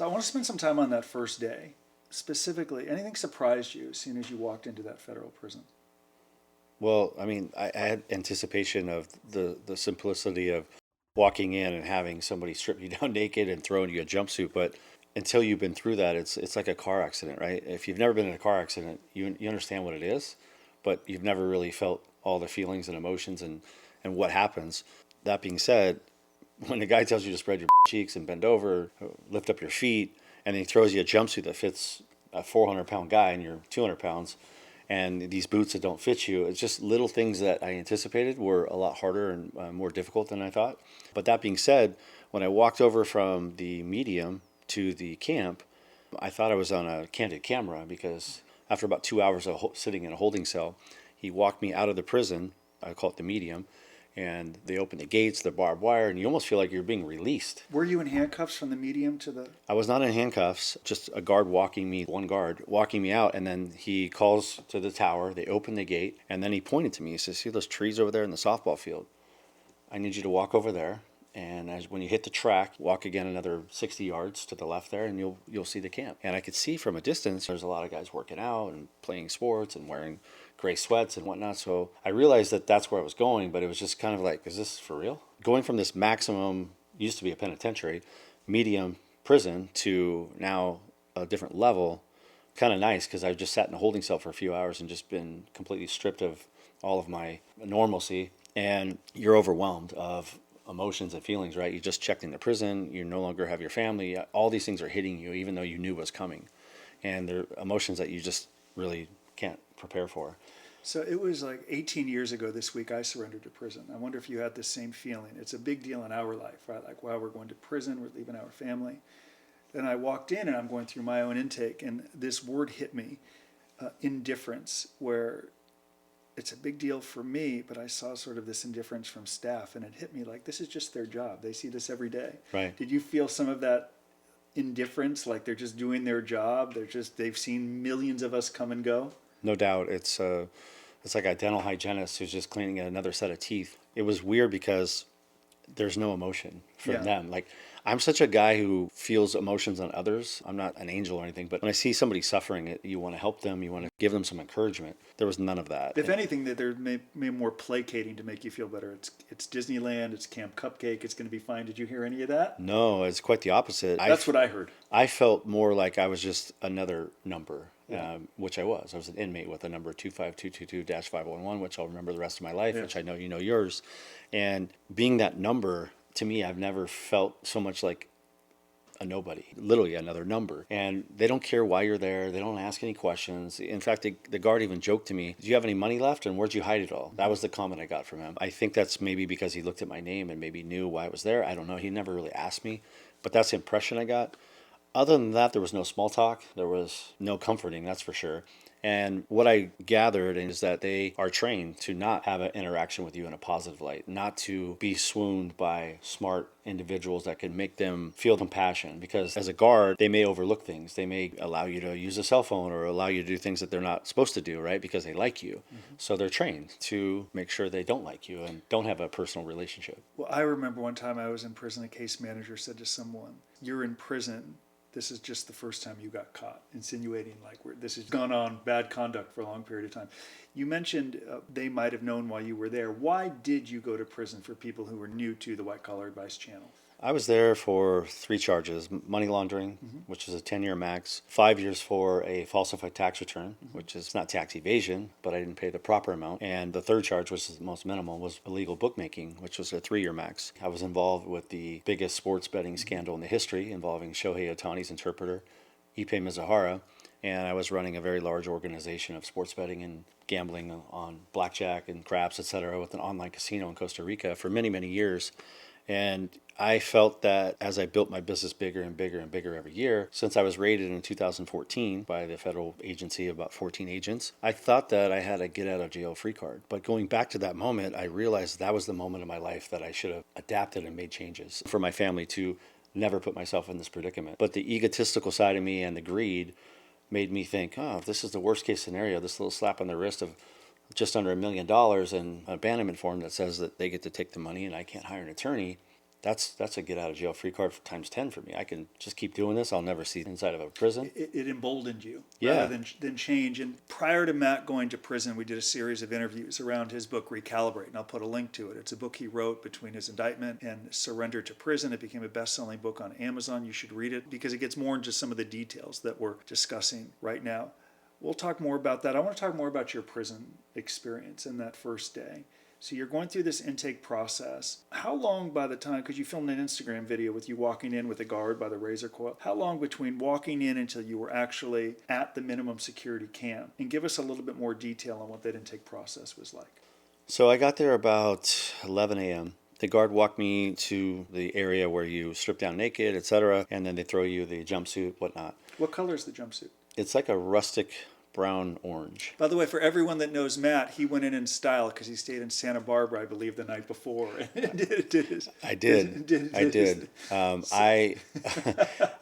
So I want to spend some time on that first day. Specifically, anything surprised you as soon as you walked into that federal prison? Well, I mean, I had anticipation of the simplicity of walking in and having somebody strip you down naked and throwing you a jumpsuit, but until you've been through that, it's like a car accident, right? If you've never been in a car accident, you understand what it is, but you've never really felt all the feelings and emotions and what happens. That being said, when the guy tells you to spread your cheeks and bend over, lift up your feet, and then he throws you a jumpsuit that fits a 400-pound guy and you're 200 pounds, and these boots that don't fit you, it's just little things that I anticipated were a lot harder and more difficult than I thought. But that being said, when I walked over from the medium to the camp, I thought I was on a candid camera because after about 2 hours of sitting in a holding cell, he walked me out of the prison. I call it the medium, and they opened the gates, the barbed wire, and you almost feel like you're being released. Were you in handcuffs from the medium to the? I was not in handcuffs, just a guard walking me, one guard walking me out, and then he calls to the tower. They open the gate, and then he pointed to me. He says, "See those trees over there in the softball field? I need you to walk over there, and when you hit the track, walk again another 60 yards to the left there, and you'll see the camp." And I could see from a distance there's a lot of guys working out and playing sports and wearing gray sweats and whatnot. So I realized that that's where I was going, but it was just kind of like, is this for real? Going from this maximum, used to be a penitentiary, medium prison to now a different level, kind of nice because I've just sat in a holding cell for a few hours and just been completely stripped of all of my normalcy. And you're overwhelmed of emotions and feelings, right? You just checked into prison, you no longer have your family. All these things are hitting you, even though you knew was coming. And they're emotions that you just really can't prepare for. So it was like 18 years ago this week I surrendered to prison. I wonder if you had the same feeling. It's a big deal in our life, right? Like, wow, we're going to prison, we're leaving our family. Then I walked in and I'm going through my own intake, and this word hit me, indifference, where it's a big deal for me, but I saw sort of this indifference from staff, and it hit me like this is just their job. They see this every day. Right. Did you feel some of that indifference, like they're just doing their job? They've seen millions of us come and go. No doubt. It's like a dental hygienist who's just cleaning another set of teeth. It was weird because there's no emotion from Yeah. them. Like, I'm such a guy who feels emotions on others. I'm not an angel or anything, but when I see somebody suffering it, you want to help them, you want to give them some encouragement. There was none of that. If anything, that they're may more placating to make you feel better. It's Disneyland. It's Camp Cupcake. It's going to be fine. Did you hear any of that? No, it's quite the opposite. That's what I heard. I felt more like I was just another number, Yeah. which I was. I was an inmate with a number 25222-511, which I'll remember the rest of my life, Yeah. which I know you know yours. And being that number, to me, I've never felt so much like a nobody, literally another number. And they don't care why you're there. They don't ask any questions. In fact, the guard even joked to me, "Do you have any money left? And where'd you hide it all?" That was the comment I got from him. I think that's maybe because he looked at my name and maybe knew why I was there. I don't know. He never really asked me, but that's the impression I got. Other than that, there was no small talk. There was no comforting, that's for sure. And what I gathered is that they are trained to not have an interaction with you in a positive light, not to be swooned by smart individuals that can make them feel compassion. Because as a guard, they may overlook things. They may allow you to use a cell phone or allow you to do things that they're not supposed to do, right? Because they like you. Mm-hmm. So they're trained to make sure they don't like you and don't have a personal relationship. Well, I remember one time I was in prison. A case manager said to someone, "You're in prison. This is just the first time you got caught," insinuating like this has gone on bad conduct for a long period of time. You mentioned they might have known while you were there. Why did you go to prison for people who were new to the White Collar Advice channel? I was there for three charges: money laundering, Mm-hmm. which is a 10-year max, 5 years for a falsified tax return, which is not tax evasion, but I didn't pay the proper amount. And the third charge, which is the most minimal, was illegal bookmaking, which was a 3-year max. I was involved with the biggest sports betting scandal in the history involving Shohei Ohtani's interpreter, Ipe Mizuhara. And I was running a very large organization of sports betting and gambling on blackjack and craps, etc., with an online casino in Costa Rica for many, many years. And I felt that as I built my business bigger and bigger and bigger every year, since I was raided in 2014 by the federal agency, about 14 agents, I thought that I had a get out of jail free card. But going back to that moment, I realized that was the moment in my life that I should have adapted and made changes for my family to never put myself in this predicament. But the egotistical side of me and the greed made me think, oh, if this is the worst case scenario, this little slap on the wrist of just under $1 million and an abandonment form that says that they get to take the money and I can't hire an attorney, that's a get out of jail free card for times 10 for me. I can just keep doing this. I'll never see inside of a prison. It emboldened you Yeah. rather than change. And prior to Matt going to prison, we did a series of interviews around his book Recalibrate, and I'll put a link to it. It's a book he wrote between his indictment and surrender to prison. It became a best-selling book on Amazon. You should read it because it gets more into some of the details that we're discussing right now. We'll talk more about that. I want to talk more about your prison experience in that first day. So you're going through this intake process. How long by the time, because you filmed an Instagram video with you walking in with a guard by the razor coil, how long between walking in until you were actually at the minimum security camp? And give us a little bit more detail on what that intake process was like. So I got there about 11 a.m. The guard walked me to the area where you strip down naked, etc., and then they throw you the jumpsuit, whatnot. What color is the jumpsuit? It's like a rustic brown orange. By the way, for everyone that knows Matt, he went in style because he stayed in Santa Barbara, I believe, the night before. I did.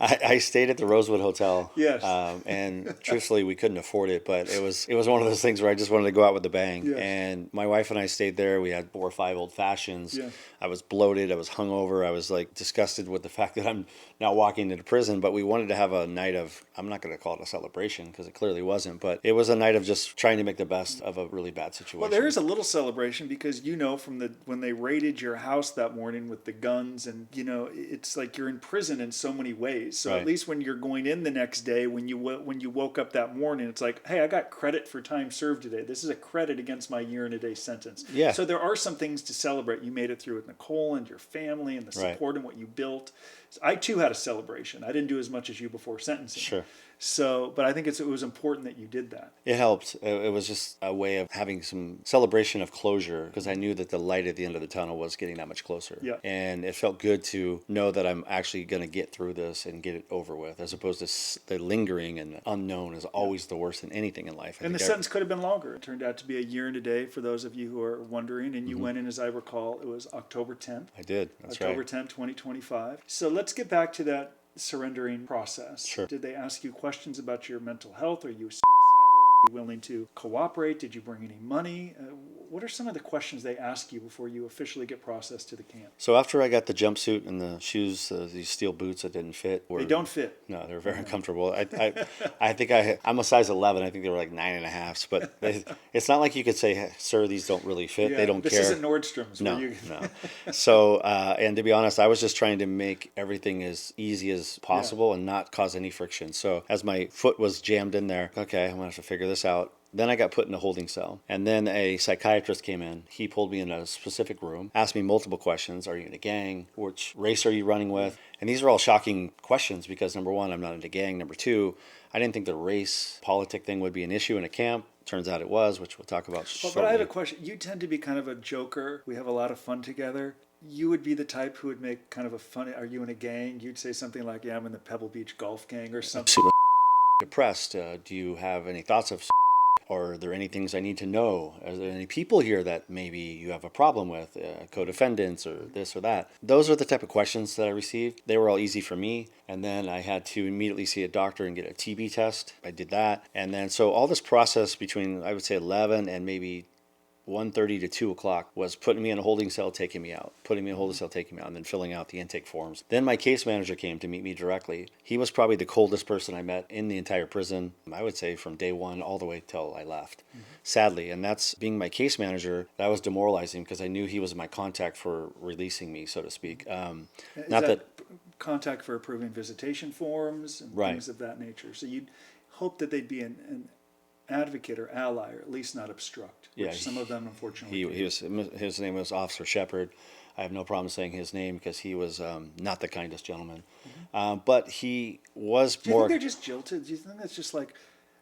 I stayed at the Rosewood Hotel. Yes. And truthfully, we couldn't afford it, but it was one of those things where I just wanted to go out with a bang. Yes. And my wife and I stayed there. We had 4 or 5 old fashions. Yeah. I was bloated. I was hungover. I was like disgusted with the fact that I'm now walking into prison. But we wanted to have a night of, I'm not going to call it a celebration because it clearly wasn't, but it was a night of just trying to make the best of a really bad situation. Well, there is a little celebration because from when they raided your house that morning with the guns, and it's like you're in prison in so many ways. So Right. at least when you're going in the next day, when you woke up that morning, it's like, hey, I got credit for time served today. This is a credit against my year and a day sentence. Yeah. So there are some things to celebrate. You made it through with Nicole and your family and the support and what you built. So I too had a celebration. I didn't do as much as you before sentencing. Sure. So, but I think it was important that you did that. It helped. It was just a way of having some celebration of closure because I knew that the light at the end of the tunnel was getting that much closer. Yeah. And it felt good to know that I'm actually going to get through this and get it over with, as opposed to the lingering and unknown is always the worst in anything in life. And the sentence could have been longer. It turned out to be a year and a day for those of you who are wondering. And you went in, as I recall, it was October 10th. I did. That's October right. 10th, 2025. So let's get back to that surrendering process. Sure. Did they ask you questions about your mental health? Are you suicidal? Are you willing to cooperate? Did you bring any money? What are some of the questions they ask you before you officially get processed to the camp? So after I got the jumpsuit and the shoes, these steel boots that didn't fit. They don't fit. No, they're very uncomfortable. I think I'm a size 11. I think they were like 9.5s. But it's not like you could say, hey, sir, these don't really fit. Yeah, they don't this care. This isn't Nordstrom's. No, where you... no. So, and to be honest, I was just trying to make everything as easy as possible and not cause any friction. So as my foot was jammed in there, okay, I'm going to have to figure this out. Then I got put in a holding cell. And then a psychiatrist came in. He pulled me in a specific room, asked me multiple questions. Are you in a gang? Which race are you running with? And these are all shocking questions because, number one, I'm not in a gang. Number two, I didn't think the race politic thing would be an issue in a camp. Turns out it was, which we'll talk about shortly. But I have a question. You tend to be kind of a joker. We have a lot of fun together. You would be the type who would make kind of a funny, are you in a gang? You'd say something like, yeah, I'm in the Pebble Beach golf gang or something. Super depressed. Do you have any thoughts of... Or are there any things I need to know? Are there any people here that maybe you have a problem with, co-defendants or this or that? Those are the type of questions that I received. They were all easy for me. And then I had to immediately see a doctor and get a TB test. I did that. And then so all this process between, I would say, 11 and maybe 1:30 to 2 o'clock was putting me in a holding cell, taking me out, putting me in a holding cell, taking me out, and then filling out the intake forms. Then my case manager came to meet me directly. He was probably the coldest person I met in the entire prison, I would say from day one all the way till I left, sadly. And that's being my case manager, that was demoralizing because I knew he was my contact for releasing me, so to speak. Is Not that contact for approving visitation forms and Right. things of that nature. So you'd hope that they'd be an advocate or ally, or at least not obstruct, which Yeah, some of them unfortunately do. he was, his name was Officer Shepard. I have no problem saying his name because he was not the kindest gentleman. But he was Do you more... think they're just jilted? Do you think it's just like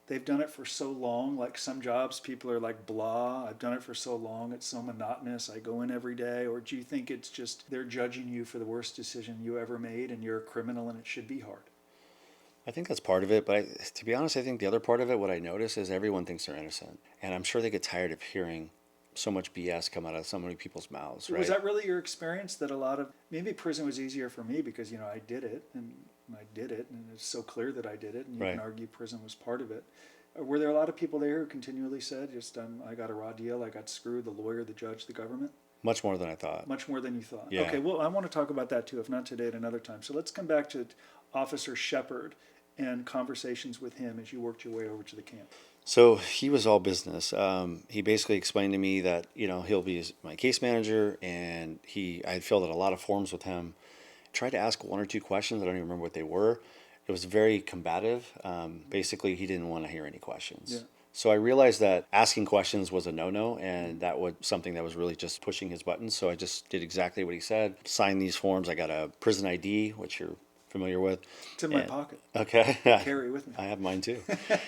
they've done it for so long? Like some jobs, people are like, blah, I've done it for so long, it's so monotonous, I go in every day. Or do you think it's just they're judging you for the worst decision you ever made and you're a criminal and it should be hard? I think that's part of it, but to be honest, I think the other part of it, what I notice is everyone thinks they're innocent. And I'm sure they get tired of hearing so much BS come out of so many people's mouths, right? Was that really your experience that a lot of, maybe prison was easier for me because, I did it and it's so clear that I did it, and you Right. can argue prison was part of it. Were there a lot of people there who continually said, I got a raw deal, I got screwed, the lawyer, the judge, the government? Much more than I thought. Much more than you thought. Yeah. Okay, well, I want to talk about that too, if not today, at another time. So let's come back to Officer Shepard and conversations with him as you worked your way over to the camp. So he was all business. He basically explained to me that, he'll be my case manager, and I had filled out a lot of forms with him. Tried to ask one or two questions. I don't even remember what they were. It was very combative. Basically, he didn't want to hear any questions. Yeah. So I realized that asking questions was a no-no, and that was something that was really just pushing his buttons. So I just did exactly what he said. Signed these forms. I got a prison ID, which you're familiar with. It's in my pocket. Okay. Carry with me. I have mine too.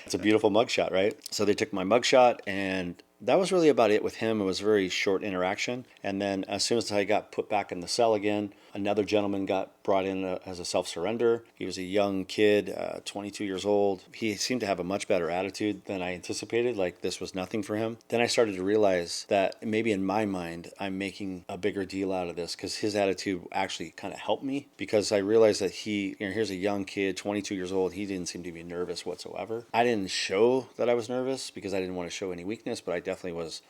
It's a beautiful mugshot, right? So they took my mugshot, and that was really about it with him. It was a very short interaction. And then as soon as I got put back in the cell again, another gentleman got brought in as a self-surrender. He was a young kid, 22 years old. He seemed to have a much better attitude than I anticipated, like this was nothing for him. Then I started to realize that maybe in my mind, I'm making a bigger deal out of this because his attitude actually kind of helped me, because I realized that here's a young kid, 22 years old. He didn't seem to be nervous whatsoever. I didn't show that I was nervous because I didn't want to show any weakness, but I definitely was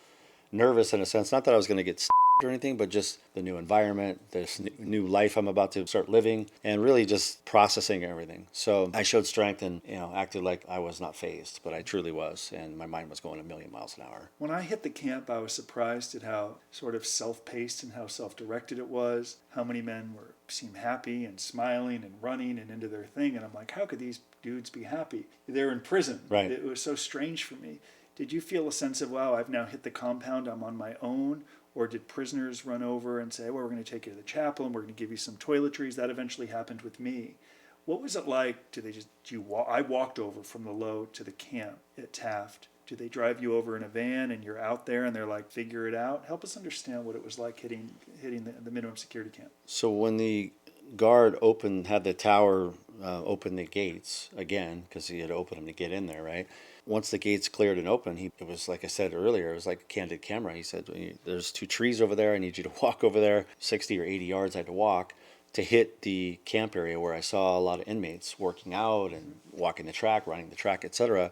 nervous in a sense. Not that I was going to get or anything, but just the new environment, this new life I'm about to start living, and really just processing everything. So I showed strength and acted like I was not fazed, but I truly was, and my mind was going a million miles an hour. When I hit the camp, I was surprised at how sort of self-paced and how self-directed it was. How many men seemed happy and smiling and running and into their thing, and I'm like, how could these dudes be happy? They're in prison. Right. It was so strange for me. Did you feel a sense of, wow, I've now hit the compound, I'm on my own? Or did prisoners run over and say, well, we're going to take you to the chapel and we're going to give you some toiletries? That eventually happened with me. What was it like? I walked over from the low to the camp at Taft. Do they drive you over in a van and you're out there and they're like, figure it out? Help us understand what it was like hitting the minimum security camp. So when the guard had the tower open the gates again, because he had opened them to get in there, right? Once the gates cleared and opened, it was like I said earlier, it was like a candid camera. He said, there's 2 trees over there. I need you to walk over there. 60 or 80 yards I had to walk to hit the camp area where I saw a lot of inmates working out and walking the track, running the track, etc.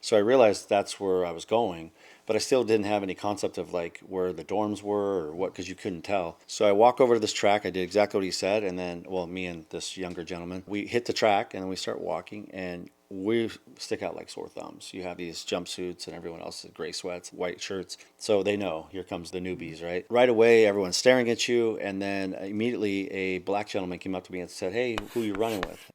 So I realized that's where I was going, but I still didn't have any concept of like where the dorms were or what, because you couldn't tell. So I walk over to this track. I did exactly what he said. And then, me and this younger gentleman, we hit the track and then we start walking, and we stick out like sore thumbs. You have these jumpsuits and everyone else has gray sweats, white shirts. So they know, here comes the newbies, right? Right away, everyone's staring at you. And then immediately a black gentleman came up to me and said, hey, who are you running with?